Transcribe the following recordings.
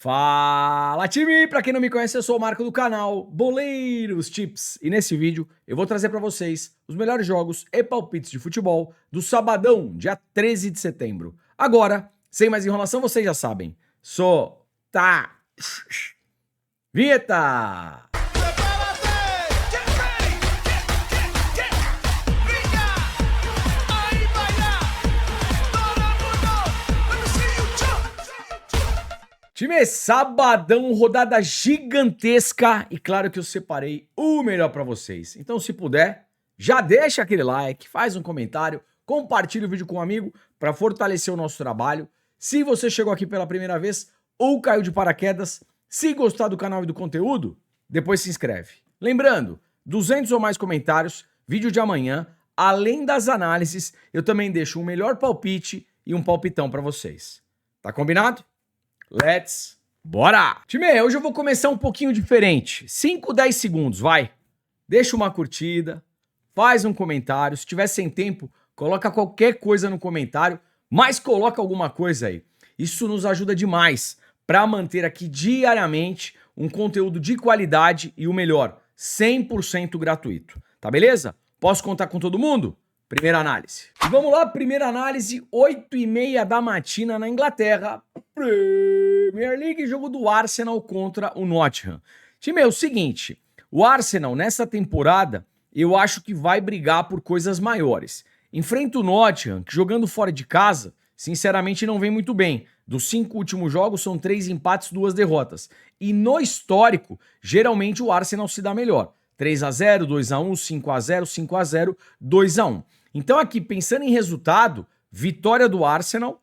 Fala, time! Pra quem não me conhece, eu sou o Marco do canal Boleiros Tips. E nesse vídeo eu vou trazer pra vocês os melhores jogos e palpites de futebol do sabadão, dia 13 de setembro. Agora, sem mais enrolação, vocês já sabem. Solta! Vinheta! Time, sabadão, rodada gigantesca e claro que eu separei o melhor pra vocês. Então, se puder, já deixa aquele like, faz um comentário, compartilha o vídeo com um amigo pra fortalecer o nosso trabalho. Se você chegou aqui pela primeira vez ou caiu de paraquedas, se gostar do canal e do conteúdo, depois se inscreve. Lembrando, 200 ou mais comentários, vídeo de amanhã, além das análises, eu também deixo um melhor palpite e um palpitão pra vocês. Tá combinado? Let's bora! Time, hoje eu vou começar um pouquinho diferente. 5, 10 segundos, vai. Deixa uma curtida, faz um comentário. Se tiver sem tempo, coloca qualquer coisa no comentário, mas coloca alguma coisa aí. Isso nos ajuda demais para manter aqui diariamente um conteúdo de qualidade e o melhor, 100% gratuito. Tá beleza? Posso contar com todo mundo? Primeira análise. E vamos lá, primeira análise, 8h30 da matina na Inglaterra. Premier League, jogo do Arsenal contra o Nottingham. Time, é o seguinte, o Arsenal nessa temporada eu acho que vai brigar por coisas maiores. Enfrenta o Nottingham, que jogando fora de casa, sinceramente não vem muito bem. Dos 5 últimos jogos são 3 empates, 2 derrotas. E no histórico, geralmente o Arsenal se dá melhor. 3-0, 2-1, 5-0, 5-0, 2-1. Então aqui, pensando em resultado, vitória do Arsenal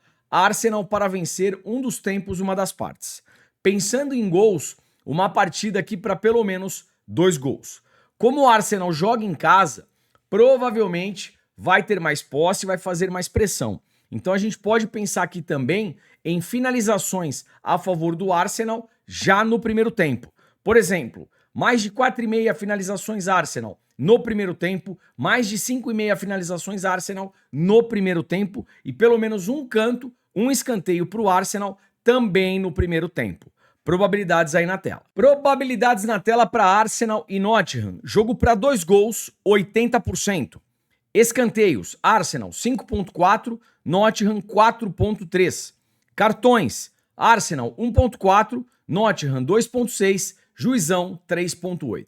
para vencer um dos tempos, uma das partes. Pensando em gols, uma partida aqui para pelo menos 2 gols. Como o Arsenal joga em casa, provavelmente vai ter mais posse e vai fazer mais pressão. Então a gente pode pensar aqui também em finalizações a favor do Arsenal já no primeiro tempo. Por exemplo, mais de 4,5 finalizações Arsenal no primeiro tempo, mais de 5,5 finalizações Arsenal no primeiro tempo e pelo menos um canto, um escanteio para o Arsenal também no primeiro tempo. Probabilidades aí na tela. Probabilidades na tela para Arsenal e Nottingham. Jogo para 2 gols, 80%. Escanteios, Arsenal 5.4, Nottingham 4.3. Cartões, Arsenal 1.4, Nottingham 2.6, Juizão 3.8.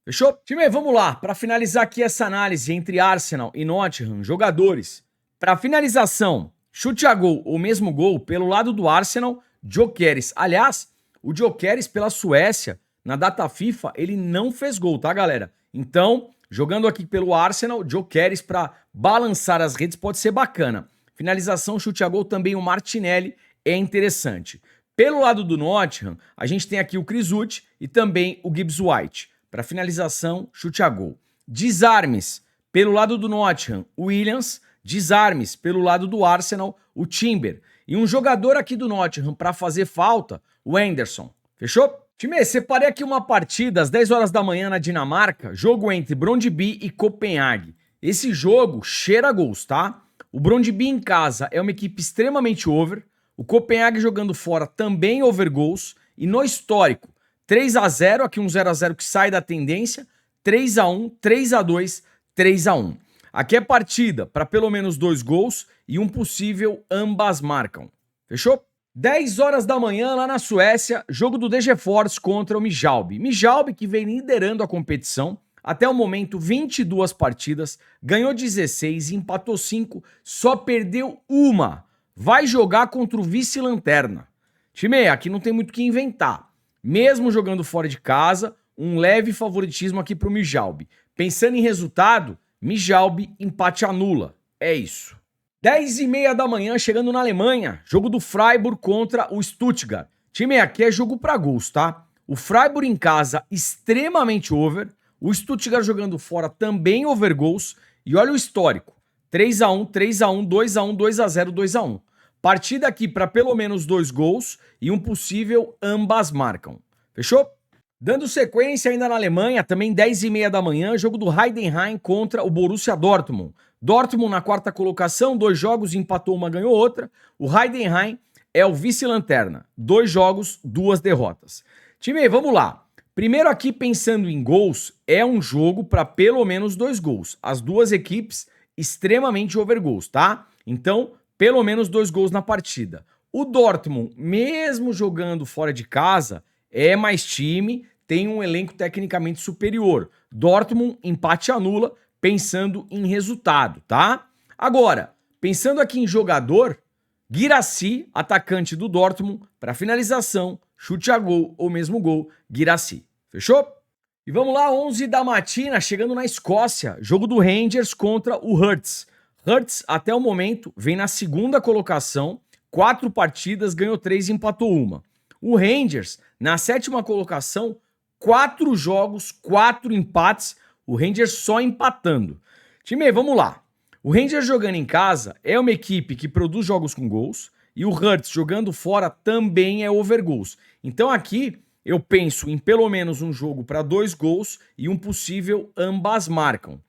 Fechou? Time, vamos lá. Para finalizar aqui essa análise entre Arsenal e Nottingham, jogadores. Para finalização, chute a gol ou mesmo gol, pelo lado do Arsenal, Gyökeres. Aliás, o Gyökeres pela Suécia, na data FIFA, ele não fez gol, tá, galera? Então, jogando aqui pelo Arsenal, Gyökeres para balançar as redes pode ser bacana. Finalização, chute a gol, também o Martinelli é interessante. Pelo lado do Nottingham, a gente tem aqui o Krizuti e também o Gibbs White. Para finalização, chute a gol. Desarmes, pelo lado do Nottingham, o Williams. Desarmes, pelo lado do Arsenal, o Timber. E um jogador aqui do Nottingham para fazer falta, o Henderson. Fechou? Time, separei aqui uma partida às 10 horas da manhã na Dinamarca, jogo entre Brøndby e Copenhague. Esse jogo cheira gols, tá? O Brøndby em casa é uma equipe extremamente over, o Copenhague jogando fora também over gols, e no histórico, 3-0, aqui um 0-0 que sai da tendência, 3-1, 3-2, 3-1. Aqui é partida para pelo menos 2 gols e um possível ambas marcam. Fechou? 10 horas da manhã lá na Suécia, jogo do DG Force contra o Midtjylland. Midtjylland que vem liderando a competição, até o momento 22 partidas, ganhou 16, empatou 5, só perdeu uma. Vai jogar contra o vice-lanterna. Time, aqui não tem muito o que inventar. Mesmo jogando fora de casa, um leve favoritismo aqui para o Midtjylland. Pensando em resultado, Midtjylland empate anula. É isso. 10h30 da manhã, chegando na Alemanha, jogo do Freiburg contra o Stuttgart. Time, aqui é jogo para gols, tá? O Freiburg em casa, extremamente over. O Stuttgart jogando fora, também over gols. E olha o histórico. 3-1, 3-1, 2-1, 2-0, 2-1. Partida aqui para pelo menos 2 gols e um possível ambas marcam. Fechou? Dando sequência ainda na Alemanha, também 10h30 da manhã, jogo do Heidenheim contra o Borussia Dortmund. Dortmund na quarta colocação, 2 jogos, empatou uma, ganhou outra. O Heidenheim é o vice-lanterna. 2 jogos, 2 derrotas. Time, vamos lá. Primeiro aqui, pensando em gols, é um jogo para pelo menos 2 gols. As duas equipes extremamente over gols, tá? Então, pelo menos 2 gols na partida. O Dortmund, mesmo jogando fora de casa, é mais time, tem um elenco tecnicamente superior. Dortmund, empate anula, pensando em resultado, tá? Agora, pensando aqui em jogador, Guirassy, atacante do Dortmund, para finalização, chute a gol ou mesmo gol, Guirassy. Fechou? E vamos lá, 11 da matina, chegando na Escócia, jogo do Rangers contra o Hearts. Hearts, até o momento, vem na segunda colocação, 4 partidas, ganhou 3 e empatou 1. O Rangers, na 7ª colocação, 4 jogos, 4 empates, o Rangers só empatando. Time, vamos lá. O Rangers jogando em casa é uma equipe que produz jogos com gols e o Hearts jogando fora também é over gols. Então aqui eu penso em pelo menos um jogo para 2 gols e um possível ambas marcam.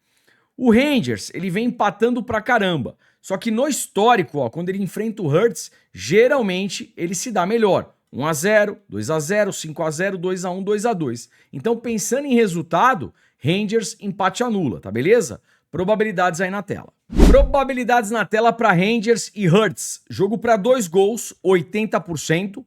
O Rangers, ele vem empatando pra caramba, só que no histórico, ó, quando ele enfrenta o Hearts, geralmente ele se dá melhor. 1-0, 2-0, 5-0, 2-1, 2-2. Então pensando em resultado, Rangers empate anula, tá beleza? Probabilidades aí na tela. Probabilidades na tela para Rangers e Hearts. Jogo para 2 gols, 80%.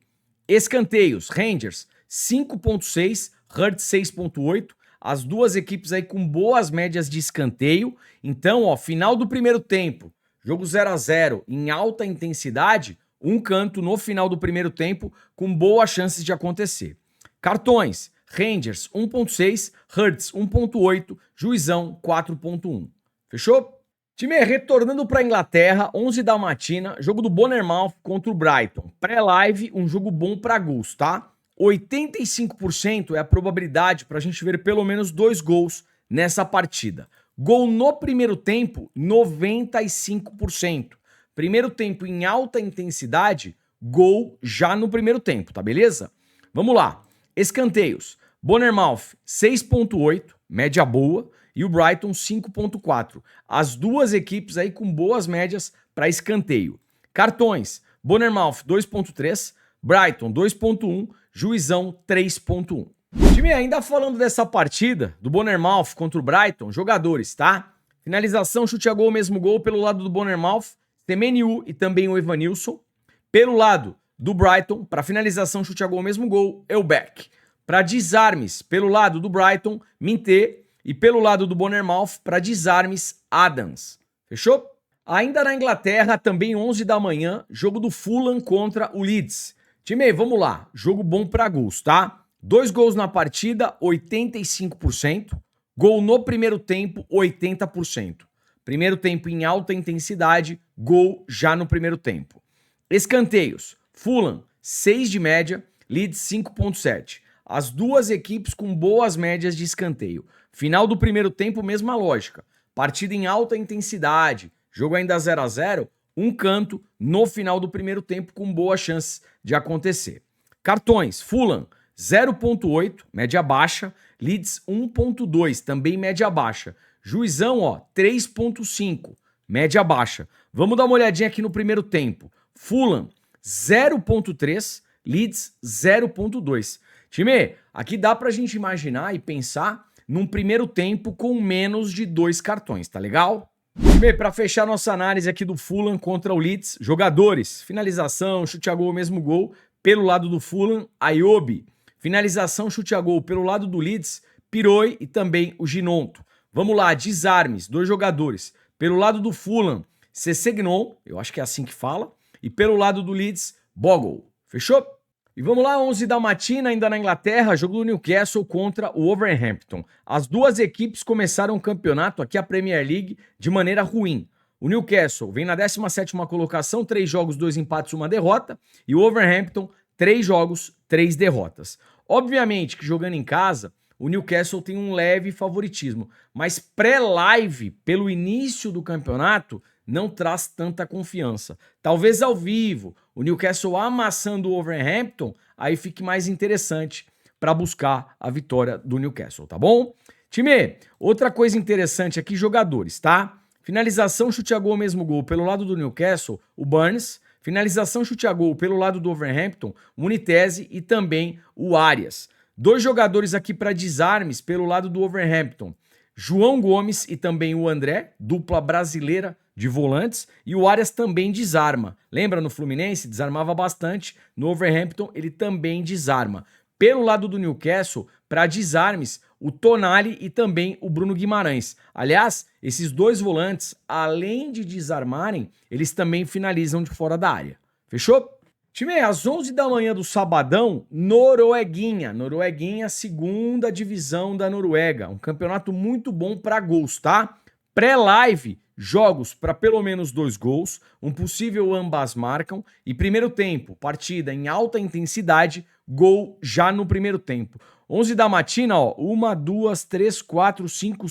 Escanteios, Rangers 5.6, Hearts 6.8. As duas equipes aí com boas médias de escanteio. Então, ó, final do primeiro tempo, jogo 0-0 em alta intensidade, um canto no final do primeiro tempo com boas chances de acontecer. Cartões, Rangers 1.6, Hearts 1.8, Juizão 4.1. Fechou? Time retornando para a Inglaterra, 11 da matina, jogo do Bournemouth contra o Brighton. Pré-live, um jogo bom para gols, tá? 85% é a probabilidade para a gente ver pelo menos 2 gols nessa partida. Gol no primeiro tempo, 95%. Primeiro tempo em alta intensidade, gol já no primeiro tempo, tá beleza? Vamos lá. Escanteios. Bournemouth 6.8, média boa, e o Brighton 5.4. As duas equipes aí com boas médias para escanteio. Cartões. Bournemouth 2.3, Brighton 2.1, Juizão 3.1. Time, ainda falando dessa partida do Bournemouth contra o Brighton, jogadores, tá? Finalização, chute a gol, mesmo gol pelo lado do Bournemouth, Semenyo e também o Evanilson. Pelo lado do Brighton, para finalização, chute a gol, mesmo gol, Elbeck. Para desarmes, pelo lado do Brighton, Minté. E pelo lado do Bournemouth, para desarmes, Adams. Fechou? Ainda na Inglaterra, também 11 da manhã, jogo do Fulham contra o Leeds. Time, vamos lá. Jogo bom para gols, tá? 2 gols na partida, 85%. Gol no primeiro tempo, 80%. Primeiro tempo em alta intensidade, gol já no primeiro tempo. Escanteios. Fulham, 6 de média, Leeds 5.7. As duas equipes com boas médias de escanteio. Final do primeiro tempo, mesma lógica. Partida em alta intensidade, jogo ainda 0-0, um canto no final do primeiro tempo com boas chances de acontecer. Cartões, Fulham 0.8, média baixa, Leeds 1.2, também média baixa. Juizão, ó, 3.5, média baixa. Vamos dar uma olhadinha aqui no primeiro tempo. Fulham 0.3, Leeds 0.2. Time, aqui dá pra gente imaginar e pensar num primeiro tempo com menos de 2 cartões, tá legal? Time, pra fechar nossa análise aqui do Fulham contra o Leeds, jogadores, finalização, chute a gol, mesmo gol, pelo lado do Fulham, Ayobi. Finalização, chute a gol, pelo lado do Leeds, Piroi e também o Ginonto. Vamos lá, desarmes, 2 jogadores. Pelo lado do Fulham, Sessegnon, eu acho que é assim que fala, e pelo lado do Leeds, Bogle. Fechou? E vamos lá, 11 da matina, ainda na Inglaterra, jogo do Newcastle contra o Wolverhampton. As duas equipes começaram o campeonato, aqui a Premier League, de maneira ruim. O Newcastle vem na 17ª colocação, 3 jogos, 2 empates, 1 derrota. E o Wolverhampton, 3 jogos, 3 derrotas. Obviamente que jogando em casa, o Newcastle tem um leve favoritismo. Mas pré-live, pelo início do campeonato, não traz tanta confiança. Talvez ao vivo, o Newcastle amassando o Wolverhampton, aí fique mais interessante para buscar a vitória do Newcastle, tá bom? Time, outra coisa interessante aqui, jogadores, tá? Finalização, chute a gol, mesmo gol. Pelo lado do Newcastle, o Burns. Finalização, chute a gol pelo lado do Wolverhampton, o Munitese e também o Arias. 2 jogadores aqui para desarmes pelo lado do Wolverhampton. João Gomes e também o André, dupla brasileira de volantes, e o Arias também desarma. Lembra no Fluminense? Desarmava bastante. No Wolverhampton ele também desarma. Pelo lado do Newcastle, para desarmes, o Tonali e também o Bruno Guimarães. Aliás, esses 2 volantes, além de desarmarem, eles também finalizam de fora da área. Fechou? Time, às 11 da manhã do sabadão, Norueguinha. Norueguinha, 2ª divisão da Noruega. Um campeonato muito bom para gols, tá? Pré-live, jogos para pelo menos 2 gols, um possível ambas marcam e primeiro tempo, partida em alta intensidade, gol já no primeiro tempo. 11 da matina, ó, 1, 2, 3, 4, 5,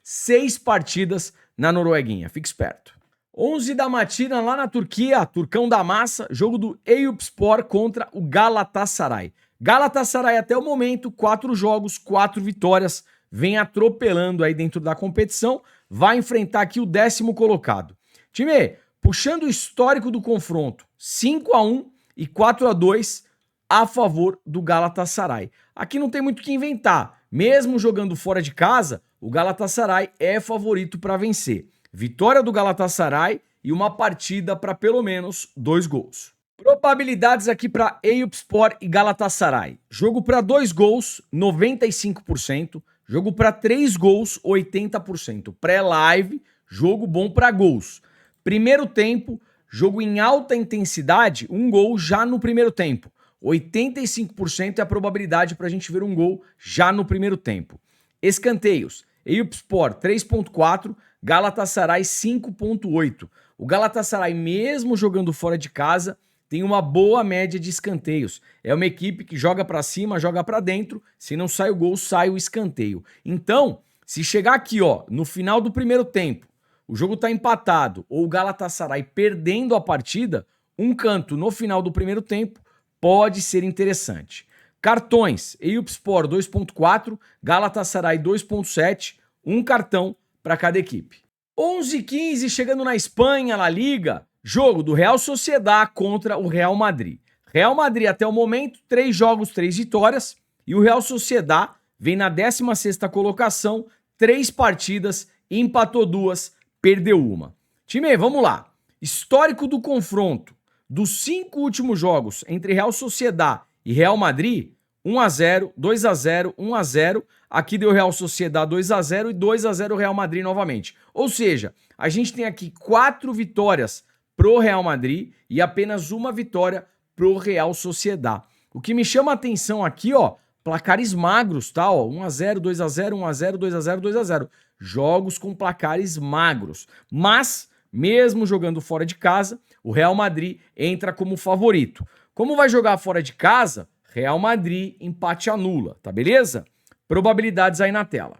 6 partidas na Norueguinha. Fique esperto. 11 da matina lá na Turquia, Turcão da Massa, jogo do Eyüpspor contra o Galatasaray. Galatasaray até o momento, 4 jogos, 4 vitórias, vem atropelando aí dentro da competição, vai enfrentar aqui o 10º colocado. Time, puxando o histórico do confronto, 5-1 e 4-2 a favor do Galatasaray. Aqui não tem muito o que inventar, mesmo jogando fora de casa, o Galatasaray é favorito para vencer. Vitória do Galatasaray e uma partida para pelo menos 2 gols. Probabilidades aqui para Eyüpspor e Galatasaray. Jogo para 2 gols, 95%. Jogo para 3 gols, 80%. Pré-live, jogo bom para gols. Primeiro tempo, jogo em alta intensidade, 1 gol já no primeiro tempo. 85% é a probabilidade para a gente ver um gol já no primeiro tempo. Escanteios. Eyüpspor 3.4, Galatasaray 5.8. O Galatasaray, mesmo jogando fora de casa, tem uma boa média de escanteios. É uma equipe que joga para cima, joga para dentro. Se não sai o gol, sai o escanteio. Então, se chegar aqui, ó, no final do primeiro tempo, o jogo tá empatado ou o Galatasaray perdendo a partida, um canto no final do primeiro tempo pode ser interessante. Cartões, Eyüpspor 2.4, Galatasaray 2.7, um cartão para cada equipe. 11h15, chegando na Espanha, La Liga, jogo do Real Sociedad contra o Real Madrid. Real Madrid até o momento, 3 jogos, 3 vitórias, e o Real Sociedad vem na 16ª colocação, 3 partidas, empatou 2, perdeu 1. Time, vamos lá. Histórico do confronto. Dos 5 últimos jogos entre Real Sociedad e Real Madrid, 1-0, 2-0, 1-0, aqui deu Real Sociedad 2-0 e 2-0 Real Madrid novamente. Ou seja, a gente tem aqui 4 vitórias pro Real Madrid e apenas 1 vitória pro Real Sociedad. O que me chama a atenção aqui, ó, placares magros, tá? Ó, 1-0, 2-0, 1-0, 2-0, 2-0. Jogos com placares magros. Mas, mesmo jogando fora de casa, o Real Madrid entra como favorito. Como vai jogar fora de casa, Real Madrid empate anula, tá beleza? Probabilidades aí na tela.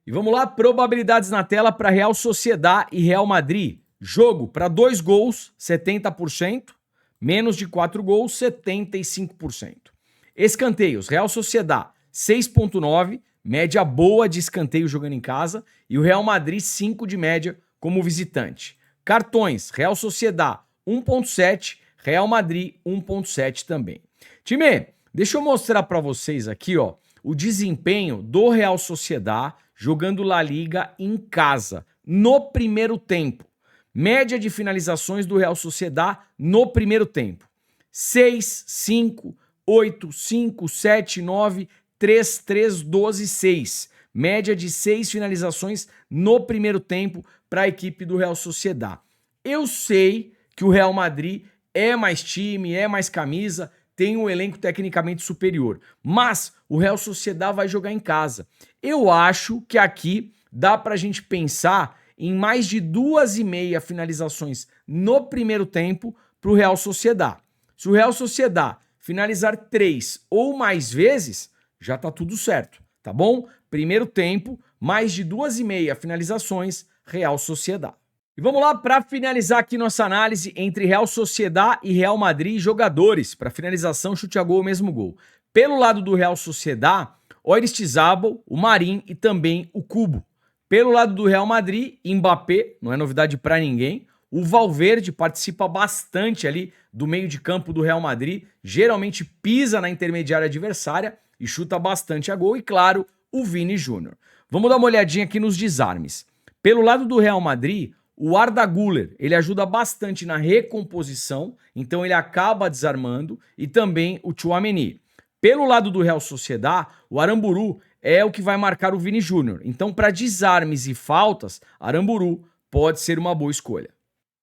E vamos lá, probabilidades na tela para Real Sociedad e Real Madrid. Jogo para 2 gols, 70%. Menos de 4 gols, 75%. Escanteios, Real Sociedad 6.9, média boa de escanteio jogando em casa. E o Real Madrid 5 de média como visitante. Cartões, Real Sociedad 1.7, Real Madrid 1.7 também. Time, deixa eu mostrar para vocês aqui, ó, o desempenho do Real Sociedad jogando La Liga em casa, no primeiro tempo. Média de finalizações do Real Sociedad no primeiro tempo. 6, 5, 8, 5, 7, 9, 3, 3, 12, 6. Média de 6 finalizações no primeiro tempo para a equipe do Real Sociedad. Eu sei que o Real Madrid é mais time, é mais camisa, tem um elenco tecnicamente superior. Mas o Real Sociedad vai jogar em casa. Eu acho que aqui dá pra gente pensar em mais de 2,5 finalizações no primeiro tempo pro Real Sociedad. Se o Real Sociedad finalizar 3 ou mais vezes, já tá tudo certo, tá bom? Primeiro tempo, mais de 2,5 finalizações, Real Sociedad. E vamos lá para finalizar aqui nossa análise entre Real Sociedad e Real Madrid, jogadores para finalização, chute a gol, mesmo gol. Pelo lado do Real Sociedad, Oyarzabal, o Marín e também o Kubo. Pelo lado do Real Madrid, Mbappé, não é novidade para ninguém, O Valverde participa bastante ali do meio de campo do Real Madrid, geralmente pisa na intermediária adversária e chuta bastante a gol. E claro, o Vini Júnior. Vamos dar uma olhadinha aqui nos desarmes. Pelo lado do Real Madrid, o Arda Güler, ele ajuda bastante na recomposição, então ele acaba desarmando, e também o Tchouaméni. Pelo lado do Real Sociedad, o Aramburu é o que vai marcar o Vini Júnior. Então, para desarmes e faltas, Aramburu pode ser uma boa escolha.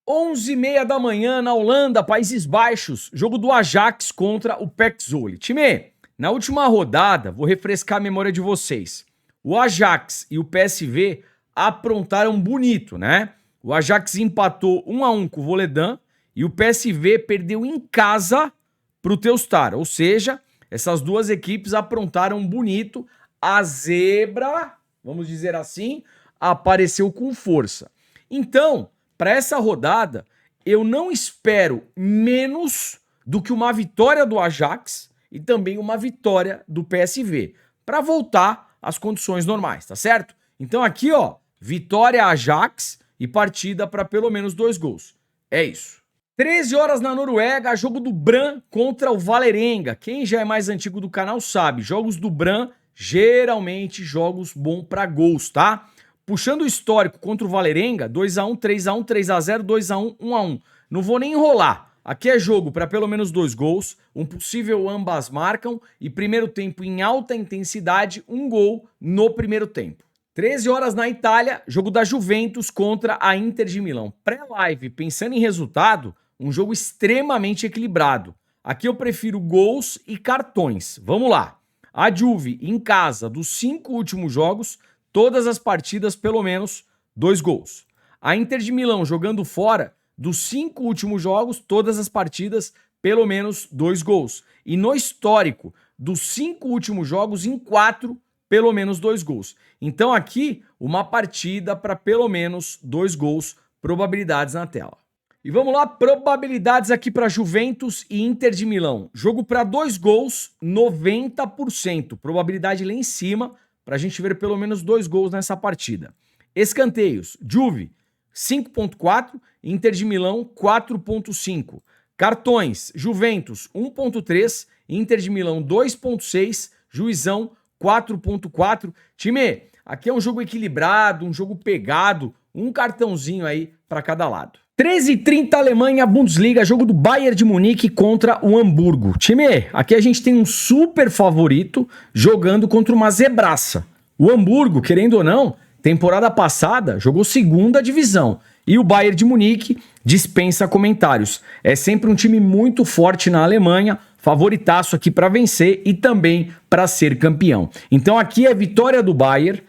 11h30 da manhã na Holanda, Países Baixos, jogo do Ajax contra o PEC Zwolle. Time, na última rodada, vou refrescar a memória de vocês. O Ajax e o PSV aprontaram bonito, né? O Ajax empatou 1-1 com o Volendam e o PSV perdeu em casa para o Telstar. Ou seja, essas duas equipes aprontaram bonito. A zebra, vamos dizer assim, apareceu com força. Então, para essa rodada, eu não espero menos do que uma vitória do Ajax e também uma vitória do PSV, para voltar às condições normais, tá certo? Então aqui, ó, vitória Ajax e partida para pelo menos 2 gols. É isso. 13 horas na Noruega, jogo do Brann contra o Vålerenga. Quem já é mais antigo do canal sabe, jogos do Brann, geralmente jogos bons para gols, tá? Puxando o histórico contra o Vålerenga, 2-1, 3-1, 3-0, 2-1, 1-1. Não vou nem enrolar. Aqui é jogo para pelo menos 2 gols, um possível ambas marcam e primeiro tempo em alta intensidade, 1 gol no primeiro tempo. 13 horas na Itália, jogo da Juventus contra a Inter de Milão. Pré-live, pensando em resultado, um jogo extremamente equilibrado. Aqui eu prefiro gols e cartões. Vamos lá. A Juve, em casa, dos 5 últimos jogos, todas as partidas pelo menos 2 gols. A Inter de Milão, jogando fora, dos 5 últimos jogos, todas as partidas pelo menos 2 gols. E no histórico, dos 5 últimos jogos, em 4, pelo menos 2 gols. Então aqui, uma partida para pelo menos 2 gols, probabilidades na tela. E vamos lá, probabilidades aqui para Juventus e Inter de Milão. Jogo para 2 gols, 90%. Probabilidade lá em cima, para a gente ver pelo menos 2 gols nessa partida. Escanteios, Juve, 5.4, Inter de Milão, 4.5. Cartões, Juventus, 1.3, Inter de Milão, 2.6, Juizão, 4.4. Time, aqui é um jogo equilibrado, um jogo pegado, um cartãozinho aí para cada lado. 13h30 Alemanha, Bundesliga, jogo do Bayern de Munique contra o Hamburgo. Time, aqui a gente tem um super favorito jogando contra uma zebraça. O Hamburgo, querendo ou não, temporada passada jogou 2ª divisão. E o Bayern de Munique dispensa comentários. É sempre um time muito forte na Alemanha, favoritaço aqui para vencer e também para ser campeão. Então aqui é vitória do Bayern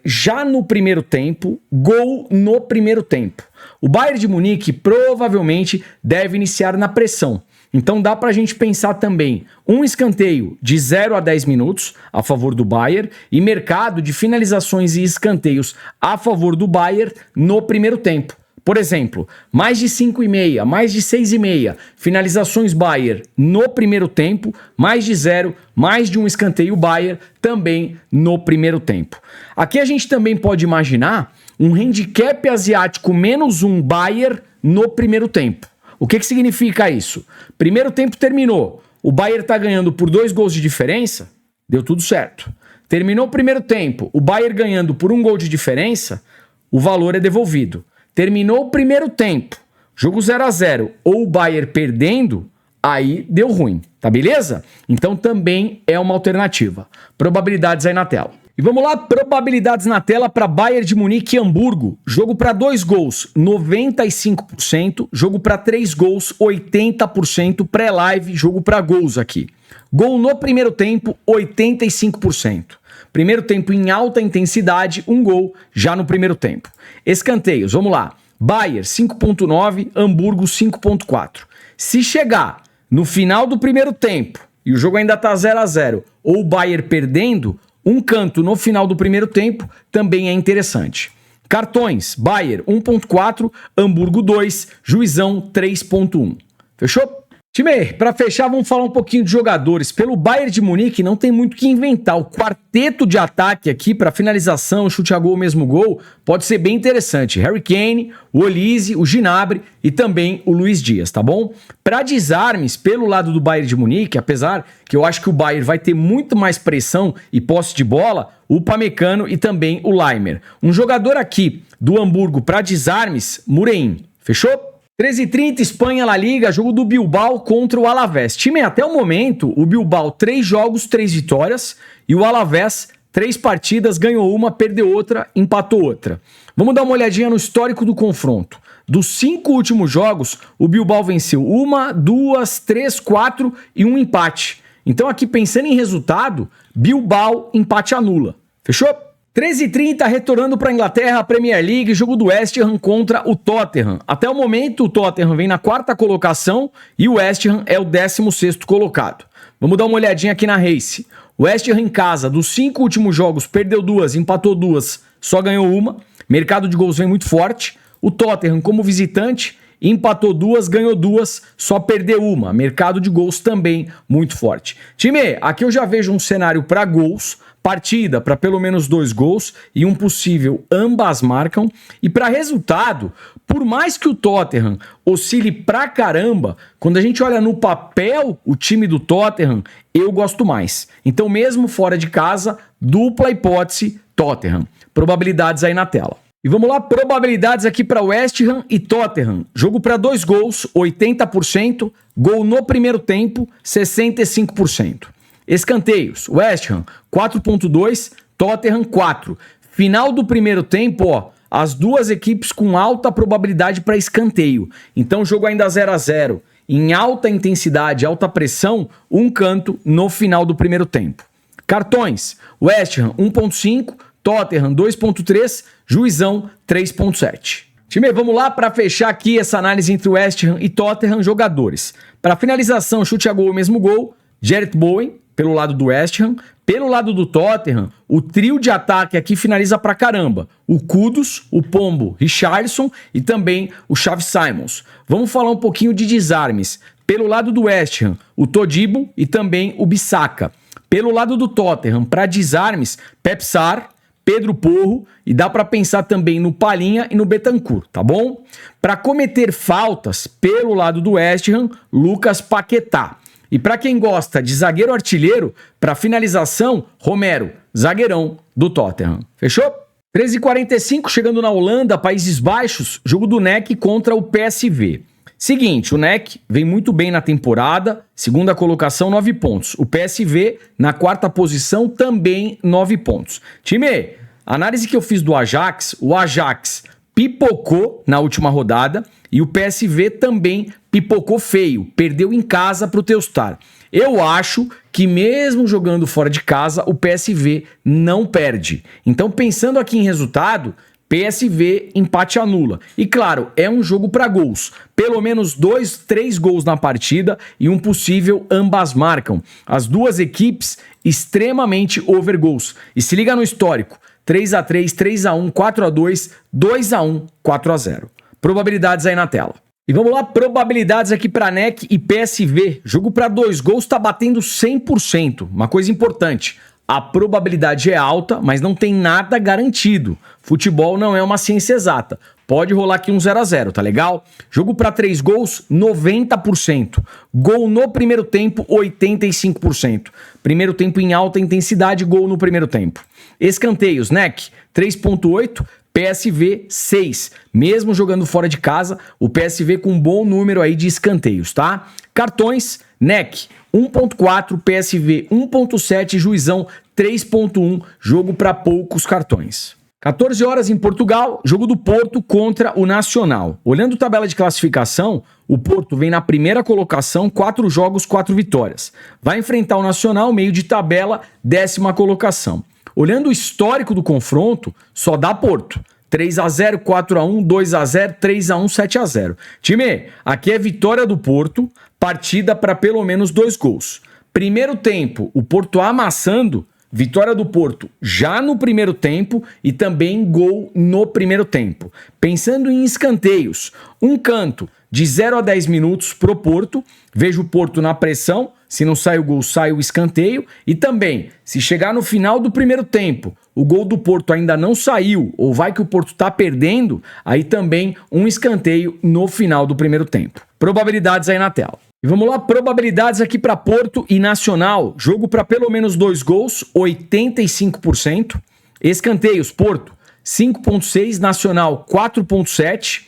já no primeiro tempo, gol no primeiro tempo. O Bayern de Munique provavelmente deve iniciar na pressão. Então dá pra gente pensar também um escanteio de 0 a 10 minutos a favor do Bayern e mercado de finalizações e escanteios a favor do Bayern no primeiro tempo. Por exemplo, mais de 5,5, mais de 6,5 finalizações Bayern no primeiro tempo, mais de 0, mais de um escanteio Bayern também no primeiro tempo. Aqui a gente também pode imaginar um handicap asiático -1 Bayern no primeiro tempo. O que significa isso? Primeiro tempo terminou, o Bayern tá ganhando por 2 gols de diferença, deu tudo certo. Terminou o primeiro tempo, o Bayern ganhando por 1 gol de diferença, o valor é devolvido. Terminou o primeiro tempo, jogo 0 a 0 ou o Bayern perdendo, aí deu ruim, tá beleza? Então também é uma alternativa. Probabilidades aí na tela. E vamos lá, probabilidades na tela para Bayern de Munique e Hamburgo. Jogo para 2 gols, 95%. Jogo para 3 gols, 80%. Pré-live, jogo para gols aqui. Gol no primeiro tempo, 85%. Primeiro tempo em alta intensidade, 1 gol já no primeiro tempo. Escanteios, vamos lá. Bayern 5.9, Hamburgo 5.4. Se chegar no final do primeiro tempo e o jogo ainda tá 0 a 0 ou o Bayern perdendo, um canto no final do primeiro tempo também é interessante. Cartões, Bayern 1.4, Hamburgo 2, Juizão 3.1. Fechou? Time, para fechar, vamos falar um pouquinho de jogadores. Pelo Bayern de Munique, não tem muito o que inventar. O quarteto de ataque aqui, para finalização, chute a gol, mesmo gol, pode ser bem interessante. Harry Kane, o Olise, o Gnabry e também o Luiz Dias, tá bom? Para desarmes, pelo lado do Bayern de Munique, apesar que eu acho que o Bayern vai ter muito mais pressão e posse de bola, o Upamecano e também o Laimer. Um jogador aqui do Hamburgo para desarmes, Murein. Fechou? 13h30, Espanha, La Liga, jogo do Bilbao contra o Alavés. Time, até o momento, o Bilbao 3 jogos, 3 vitórias e o Alavés 3 partidas, ganhou uma, perdeu outra, empatou outra. Vamos dar uma olhadinha no histórico do confronto. Dos 5 últimos jogos, o Bilbao venceu 1, 2, 3, 4 e um empate. Então aqui pensando em resultado, Bilbao empate anula. Fechou? 13h30, retornando para a Inglaterra, a Premier League, jogo do West Ham contra o Tottenham. Até o momento, o Tottenham vem na 4ª colocação e o West Ham é o 16º colocado. Vamos dar uma olhadinha aqui na Race. O West Ham em casa, dos 5 últimos jogos, perdeu 2, empatou 2, só ganhou uma. Mercado de gols vem muito forte. O Tottenham, como visitante, empatou 2, ganhou 2, só perdeu uma. Mercado de gols também muito forte. Time, aqui eu já vejo um cenário para gols, partida para pelo menos 2 gols e um possível ambas marcam. E para resultado, por mais que o Tottenham oscile pra caramba, quando a gente olha no papel o time do Tottenham, eu gosto mais. Então mesmo fora de casa, dupla hipótese Tottenham. Probabilidades aí na tela. E vamos lá, probabilidades aqui para West Ham e Tottenham. Jogo para 2 gols, 80%. Gol no primeiro tempo, 65%. Escanteios, West Ham 4.2, Tottenham 4. Final do primeiro tempo, ó, as duas equipes com alta probabilidade para escanteio. Então jogo ainda 0-0, em alta intensidade, alta pressão, um canto no final do primeiro tempo. Cartões, West Ham 1.5, Tottenham 2.3, Juizão 3.7. Time, vamos lá para fechar aqui essa análise entre West Ham e Tottenham, jogadores. Para finalização, chute a gol, mesmo gol, Jarrett Bowen, pelo lado do West Ham. Pelo lado do Tottenham, o trio de ataque aqui finaliza pra caramba. O Kudus, o Pombo, Richarlison e também o Xavi Simons. Vamos falar um pouquinho de desarmes. Pelo lado do West Ham, o Todibo e também o Bissaka. Pelo lado do Tottenham, para desarmes, Pep Sarr, Pedro Porro e dá para pensar também no Palhinha e no Bentancur, tá bom? Para cometer faltas, pelo lado do West Ham, Lucas Paquetá. E para quem gosta de zagueiro artilheiro, para finalização, Romero, zagueirão do Tottenham. Fechou? 13h45, chegando na Holanda, Países Baixos, jogo do NEC contra o PSV. Seguinte, o NEC vem muito bem na temporada, segunda colocação, 9 pontos. O PSV, na 4ª posição, também 9 pontos. Time, análise que eu fiz do Ajax, o Ajax pipocou na última rodada e o PSV também pipocou feio, perdeu em casa para o Telstar. Eu acho que mesmo jogando fora de casa, o PSV não perde. Então, pensando aqui em resultado, PSV empate anula. E claro, é um jogo para gols. Pelo menos 2, 3 gols na partida e um possível ambas marcam. As duas equipes extremamente over gols. E se liga no histórico. 3-3, 3-1, 4-2, 2-1, 4-0. Probabilidades aí na tela. E vamos lá, probabilidades aqui para NEC e PSV. Jogo para 2 gols tá batendo 100%. Uma coisa importante, a probabilidade é alta, mas não tem nada garantido. Futebol não é uma ciência exata. Pode rolar aqui um 0-0, tá legal? Jogo para 3 gols, 90%. Gol no primeiro tempo, 85%. Primeiro tempo em alta intensidade, gol no primeiro tempo. Escanteios, NEC, 3.8%. PSV 6, mesmo jogando fora de casa, o PSV com um bom número aí de escanteios, tá? Cartões, NEC 1.4, PSV 1.7, Juizão 3.1, jogo para poucos cartões. 14 horas em Portugal, jogo do Porto contra o Nacional. Olhando a tabela de classificação, o Porto vem na primeira colocação, 4 jogos, 4 vitórias. Vai enfrentar o Nacional, meio de tabela, 10ª colocação. Olhando o histórico do confronto, só dá Porto. 3-0, 4-1, 2-0, 3-1, 7-0. Time, aqui é vitória do Porto, partida para pelo menos 2 gols. Primeiro tempo, o Porto amassando, vitória do Porto já no primeiro tempo e também gol no primeiro tempo. Pensando em escanteios, um canto de 0 a 10 minutos pro Porto. Vejo o Porto na pressão. Se não sai o gol, sai o escanteio. E também, se chegar no final do primeiro tempo, o gol do Porto ainda não saiu, ou vai que o Porto tá perdendo, aí também um escanteio no final do primeiro tempo. Probabilidades aí na tela. E vamos lá, probabilidades aqui para Porto e Nacional. Jogo para pelo menos 2 gols, 85%. Escanteios, Porto, 5.6, Nacional, 4.7.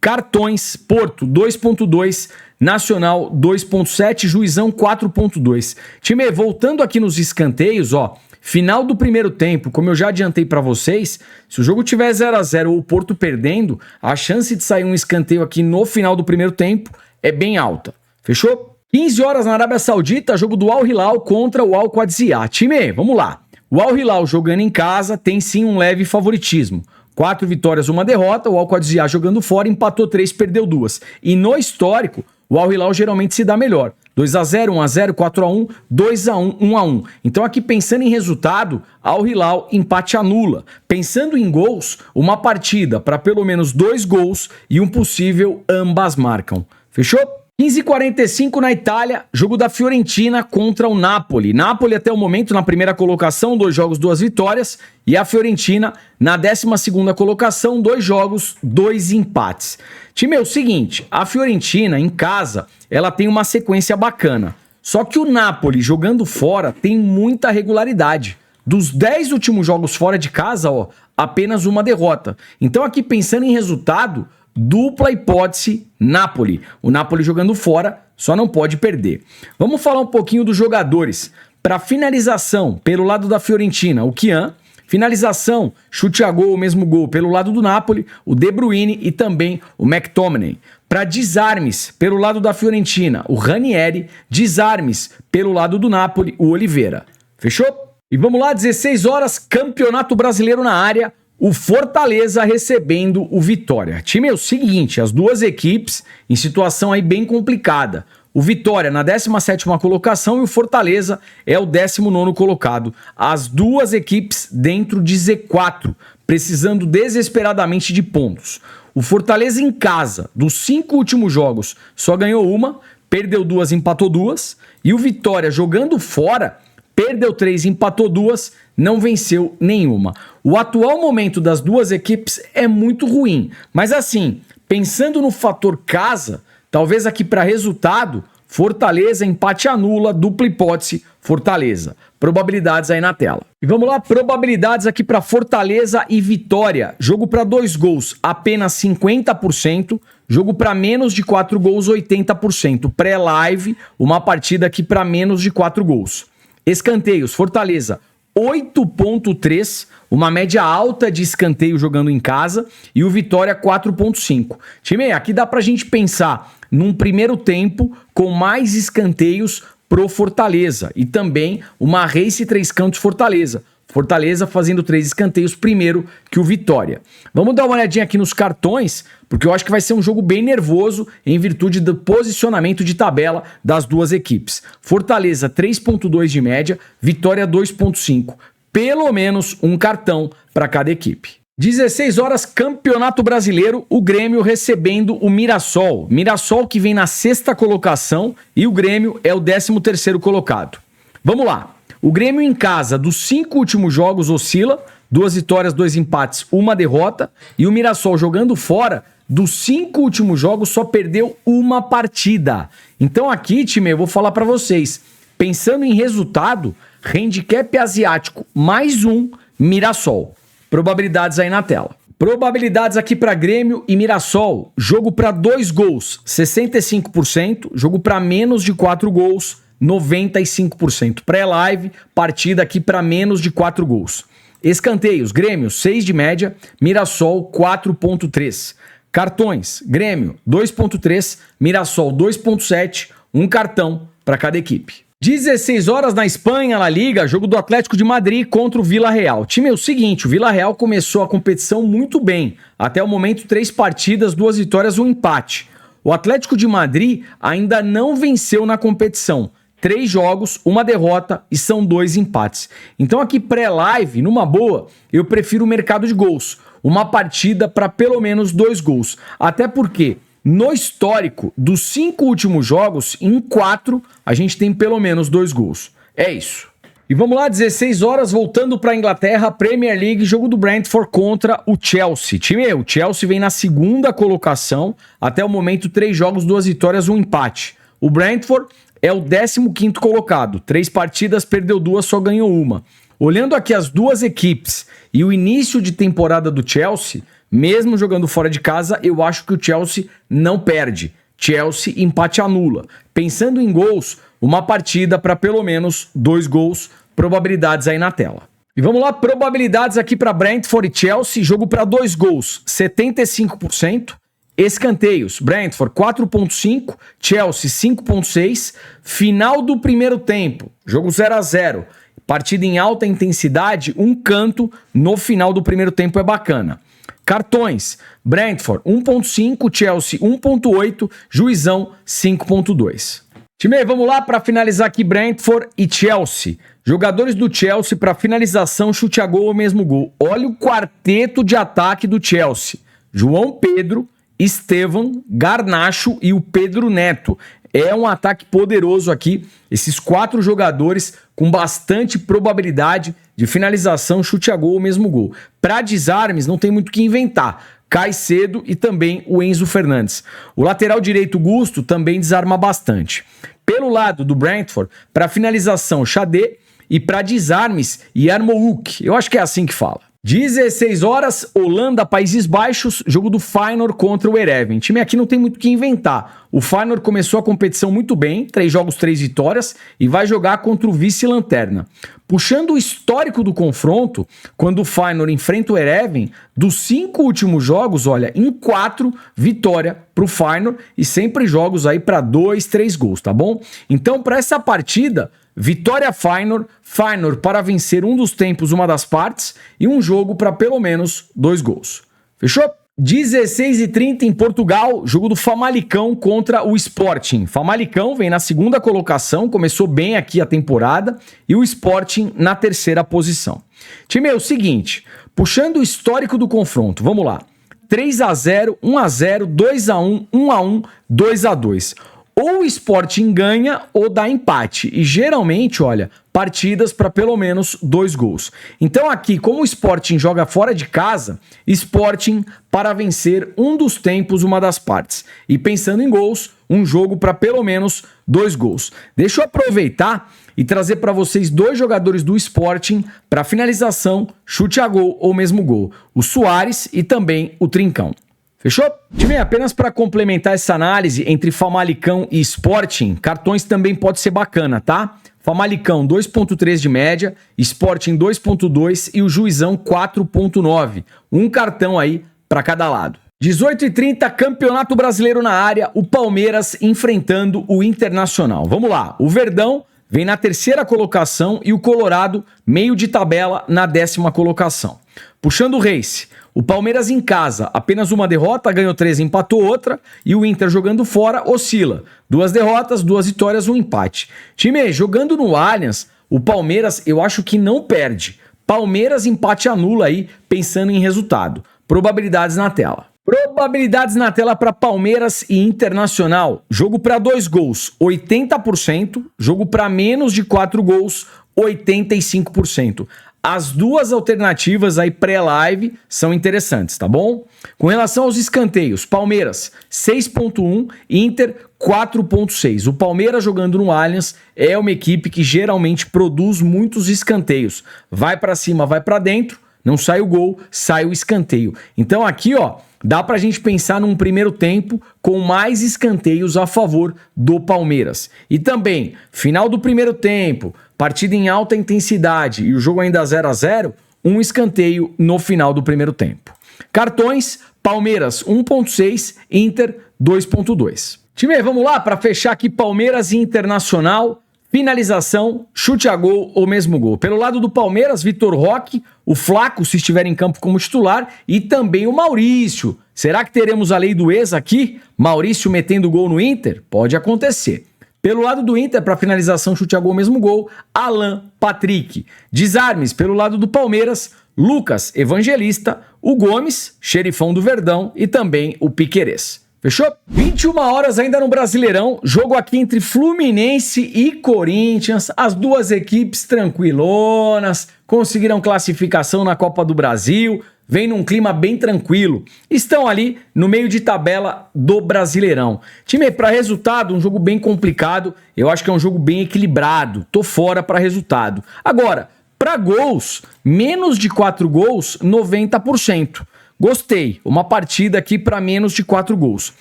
Cartões, Porto, 2.2, Nacional, 2.7, Juizão, 4.2. Time, voltando aqui nos escanteios, ó, final do primeiro tempo, como eu já adiantei para vocês, se o jogo tiver 0 a 0 ou o Porto perdendo, a chance de sair um escanteio aqui no final do primeiro tempo é bem alta. Fechou? 15 horas na Arábia Saudita, jogo do Al Hilal contra o Al Qadsiya. Time, vamos lá. O Al Hilal jogando em casa tem sim um leve favoritismo. 4 vitórias, 1 derrota. O Al Qadsiya jogando fora, empatou 3, perdeu 2. E no histórico, o Al Hilal geralmente se dá melhor. 2 a 0, 1 a 0, 4 a 1, 2 a 1, 1 a 1. Então aqui pensando em resultado, Al Hilal empate anula. Pensando em gols, uma partida para pelo menos 2 gols e um possível ambas marcam. Fechou? 15h45 na Itália, jogo da Fiorentina contra o Napoli. Napoli até o momento na primeira colocação, 2 jogos, 2 vitórias. E a Fiorentina na 12ª colocação, 2 jogos, 2 empates. Time, é o seguinte, a Fiorentina em casa, ela tem uma sequência bacana. Só que o Napoli jogando fora tem muita regularidade. Dos 10 últimos jogos fora de casa, ó, apenas 1 derrota. Então aqui pensando em resultado, dupla hipótese Napoli. O Napoli jogando fora só não pode perder. Vamos falar um pouquinho dos jogadores. Para finalização, pelo lado da Fiorentina, o Kian. Finalização, chute a gol, o mesmo gol pelo lado do Napoli, o De Bruyne e também o McTominay. Para desarmes, pelo lado da Fiorentina, o Ranieri. Desarmes, pelo lado do Napoli, o Oliveira. Fechou? E vamos lá, 16 horas, Campeonato Brasileiro na área. O Fortaleza recebendo o Vitória. Time, é o seguinte, as duas equipes em situação aí bem complicada. O Vitória na 17ª colocação e o Fortaleza é o 19º colocado. As duas equipes dentro de Z4, precisando desesperadamente de pontos. O Fortaleza em casa, dos 5 últimos jogos, só ganhou 1, perdeu 2, empatou 2. E o Vitória jogando fora, perdeu 3, empatou 2, não venceu nenhuma. O atual momento das duas equipes é muito ruim. Mas assim, pensando no fator casa, talvez aqui para resultado, Fortaleza, empate anula, dupla hipótese, Fortaleza. Probabilidades aí na tela. E vamos lá, probabilidades aqui para Fortaleza e Vitória. Jogo para 2 gols, apenas 50%. Jogo para menos de 4 gols, 80%. Pré-live, uma partida aqui para menos de 4 gols. Escanteios, Fortaleza, 8.3, uma média alta de escanteio jogando em casa, e o Vitória 4.5. Time, aqui dá pra gente pensar num primeiro tempo com mais escanteios pro Fortaleza e também uma race 3 cantos Fortaleza. Fortaleza fazendo 3 escanteios primeiro que o Vitória. Vamos dar uma olhadinha aqui nos cartões, porque eu acho que vai ser um jogo bem nervoso em virtude do posicionamento de tabela das duas equipes. Fortaleza 3.2 de média, Vitória 2.5. Pelo menos um cartão para cada equipe. 16 horas, Campeonato Brasileiro, o Grêmio recebendo o Mirassol. Mirassol que vem na 6ª colocação e o Grêmio é o 13º colocado. Vamos lá. O Grêmio em casa, dos 5 últimos jogos, oscila. 2 vitórias, 2 empates, 1 derrota. E o Mirassol jogando fora, dos 5 últimos jogos, só perdeu 1 partida. Então aqui, time, eu vou falar para vocês. Pensando em resultado, handicap asiático mais 1, Mirassol. Probabilidades aí na tela. Probabilidades aqui para Grêmio e Mirassol. Jogo para 2 gols, 65%. Jogo para menos de 4 gols, 95%. Pré-live, partida aqui para menos de 4 gols. Escanteios, Grêmio 6 de média, Mirassol 4.3. Cartões, Grêmio 2.3, Mirassol 2.7, um cartão para cada equipe. 16 horas na Espanha, La Liga, jogo do Atlético de Madrid contra o Villarreal. Time, é o seguinte, o Villarreal começou a competição muito bem. Até o momento, 3 partidas, 2 vitórias, 1 empate. O Atlético de Madrid ainda não venceu na competição. 3 jogos, 1 derrota e são 2 empates. Então aqui pré-live, numa boa, eu prefiro o mercado de gols. Uma partida para pelo menos 2 gols. Até porque No histórico dos 5 últimos jogos, em 4 a gente tem pelo menos 2 gols. É isso. E vamos lá, 16 horas, voltando para a Inglaterra, Premier League, jogo do Brentford contra o Chelsea. Time, o Chelsea vem na segunda colocação, até o momento 3 jogos, 2 vitórias, 1 empate. O Brentford é o 15º colocado, 3 partidas, perdeu 2, só ganhou 1. Olhando aqui as duas equipes e o início de temporada do Chelsea, mesmo jogando fora de casa, eu acho que o Chelsea não perde. Chelsea empate anula. Pensando em gols, uma partida para pelo menos 2 gols, probabilidades aí na tela. E vamos lá, probabilidades aqui para Brentford e Chelsea, jogo para 2 gols, 75%. Escanteios, Brentford 4.5, Chelsea 5.6. Final do primeiro tempo, jogo 0-0. Partida em alta intensidade, um canto no final do primeiro tempo é bacana. Cartões, Brentford 1.5, Chelsea 1.8, Juizão 5.2. Time, vamos lá para finalizar aqui Brentford e Chelsea. Jogadores do Chelsea para finalização, chute a gol ou mesmo gol. Olha o quarteto de ataque do Chelsea. João Pedro, Estevão, Garnacho e o Pedro Neto. É um ataque poderoso aqui. Esses 4 jogadores com bastante probabilidade de finalização, chute a gol ou mesmo gol. Para desarmes não tem muito o que inventar. Caicedo e também o Enzo Fernandes. O lateral direito Gusto também desarma bastante. Pelo lado do Brentford, para finalização Xadê e para desarmes Yarmouk. Eu acho que é assim que fala. 16 horas, Holanda, Países Baixos, jogo do Feyenoord contra o Heerenveen. Time aqui não tem muito o que inventar. O Feyenoord começou a competição muito bem, 3 jogos, 3 vitórias, e vai jogar contra o vice-lanterna. Puxando o histórico do confronto, quando o Feyenoord enfrenta o Heerenveen, dos 5 últimos jogos, olha, em 4, vitória pro Feyenoord, e sempre jogos aí para 2, 3 gols, tá bom? Então, para essa partida, vitória Feyenoord, Feyenoord para vencer um dos tempos, uma das partes, e um jogo para pelo menos 2 gols. Fechou? 16h30 em Portugal, jogo do Famalicão contra o Sporting. Famalicão vem na segunda colocação, começou bem aqui a temporada, e o Sporting na terceira posição. Time, é o seguinte, puxando o histórico do confronto, vamos lá. 3-0, 1-0, 2-1, 1-1, 2-2. Ou o Sporting ganha ou dá empate. E geralmente, olha, partidas para pelo menos 2 gols. Então aqui, como o Sporting joga fora de casa, Sporting para vencer um dos tempos, uma das partes. E pensando em gols, um jogo para pelo menos 2 gols. Deixa eu aproveitar e trazer para vocês 2 jogadores do Sporting para finalização, chute a gol ou mesmo gol. O Soares e também o Trincão. Fechou? Time, apenas para complementar essa análise entre Famalicão e Sporting, cartões também pode ser bacana, tá? Famalicão 2.3 de média, Sporting 2.2 e o Juizão 4.9. Um cartão aí para cada lado. 18h30, Campeonato Brasileiro na área, o Palmeiras enfrentando o Internacional. Vamos lá, o Verdão vem na terceira colocação e o Colorado meio de tabela na 10ª colocação. Puxando o race, o Palmeiras em casa, apenas uma derrota, ganhou 3, empatou outra, e o Inter jogando fora oscila. 2 derrotas, 2 vitórias, 1 empate. Time, jogando no Allianz, o Palmeiras eu acho que não perde. Palmeiras empate anula aí, pensando em resultado. Probabilidades na tela. Probabilidades na tela para Palmeiras e Internacional. Jogo para 2 gols, 80%. Jogo para menos de 4 gols, 85%. As 2 alternativas aí pré-live são interessantes, tá bom? Com relação aos escanteios, Palmeiras 6.1, Inter 4.6. O Palmeiras jogando no Allianz é uma equipe que geralmente produz muitos escanteios. Vai para cima, vai para dentro, não sai o gol, sai o escanteio. Então aqui, ó, dá pra gente pensar num primeiro tempo com mais escanteios a favor do Palmeiras. E também, final do primeiro tempo, partida em alta intensidade e o jogo ainda 0-0, um escanteio no final do primeiro tempo. Cartões, Palmeiras 1.6, Inter 2.2. Time, vamos lá para fechar aqui Palmeiras e Internacional. Finalização, chute a gol ou mesmo gol. Pelo lado do Palmeiras, Vitor Roque, o Flaco, se estiver em campo como titular, e também o Maurício. Será que teremos a lei do ex aqui? Maurício metendo gol no Inter? Pode acontecer. Pelo lado do Inter, para finalização, chute a gol, mesmo gol, Alan Patrick. Desarmes, pelo lado do Palmeiras, Lucas Evangelista, o Gomes, xerifão do Verdão, e também o Piquerez. Fechou? 21 horas ainda no Brasileirão, jogo aqui entre Fluminense e Corinthians, as duas equipes tranquilonas, conseguiram classificação na Copa do Brasil, vem num clima bem tranquilo, estão ali no meio de tabela do Brasileirão. Time, para resultado, um jogo bem complicado, eu acho que é um jogo bem equilibrado, tô fora para resultado. Agora, para gols, menos de 4 gols, 90%. Gostei, uma partida aqui para menos de 4 gols.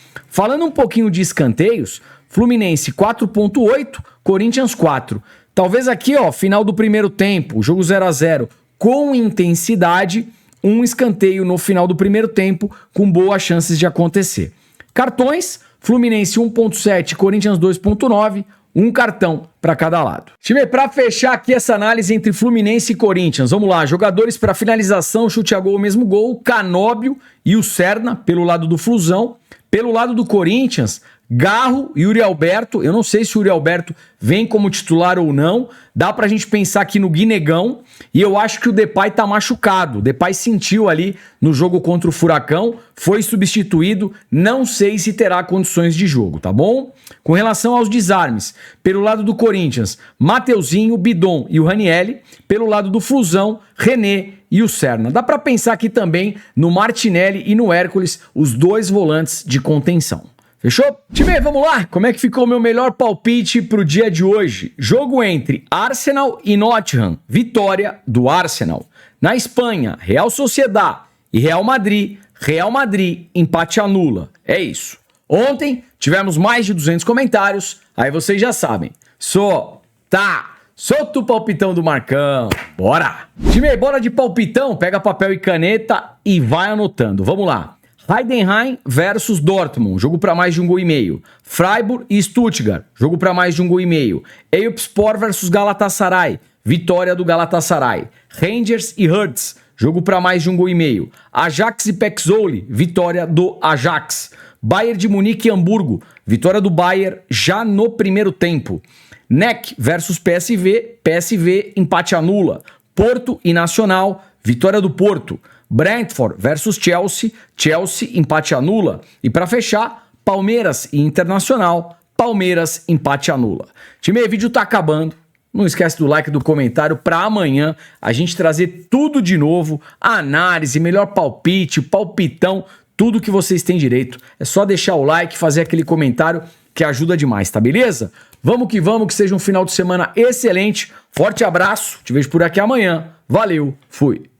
Falando um pouquinho de escanteios, Fluminense 4.8, Corinthians 4. Talvez aqui, ó, final do primeiro tempo, jogo 0 a 0 com intensidade, um escanteio no final do primeiro tempo com boas chances de acontecer. Cartões, Fluminense 1.7, Corinthians 2.9, um cartão para cada lado. Time, para fechar aqui essa análise entre Fluminense e Corinthians, vamos lá, jogadores para finalização, chute a gol, o mesmo gol, Canóbio e o Serna, pelo lado do Flusão. Pelo lado do Corinthians, Garro e Yuri Alberto. Eu não sei se o Yuri Alberto vem como titular ou não. Dá pra gente pensar aqui no Guinegão. E eu acho que o Depay tá machucado. O Depay sentiu ali no jogo contra o Furacão. Foi substituído. Não sei se terá condições de jogo, tá bom? Com relação aos desarmes, pelo lado do Corinthians, Mateuzinho, Bidon e o Ranielli. Pelo lado do Flusão, René e o Serna. Dá pra pensar aqui também no Martinelli e no Hércules, os dois volantes de contenção. Fechou? Time, vamos lá! Como é que ficou o meu melhor palpite pro dia de hoje? Jogo entre Arsenal e Nottingham. Vitória do Arsenal. Na Espanha, Real Sociedad e Real Madrid. Real Madrid, empate anula. É isso. Ontem tivemos mais de 200 comentários. Aí vocês já sabem. Solta o palpitão do Marcão. Bora! Time, bora de palpitão. Pega papel e caneta e vai anotando. Vamos lá. Heidenheim versus Dortmund, jogo para mais de 1,5 gol. Freiburg e Stuttgart, jogo para mais de 1,5 gol. Eyüpspor versus Galatasaray, vitória do Galatasaray. Rangers e Hertz, jogo para mais de 1,5 gol. Ajax e PEC, vitória do Ajax. Bayern de Munique e Hamburgo, vitória do Bayern já no primeiro tempo. NEC versus PSV, empate anula. Porto e Nacional, vitória do Porto. Brentford versus Chelsea, empate anula. E para fechar, Palmeiras e Internacional, Palmeiras, empate anula. Time, o vídeo tá acabando. Não esquece do like, do comentário para amanhã a gente trazer tudo de novo, a análise, melhor palpite, palpitão, tudo que vocês têm direito. É só deixar o like, fazer aquele comentário que ajuda demais, tá beleza? Vamos, que seja um final de semana excelente. Forte abraço, te vejo por aqui amanhã. Valeu, fui!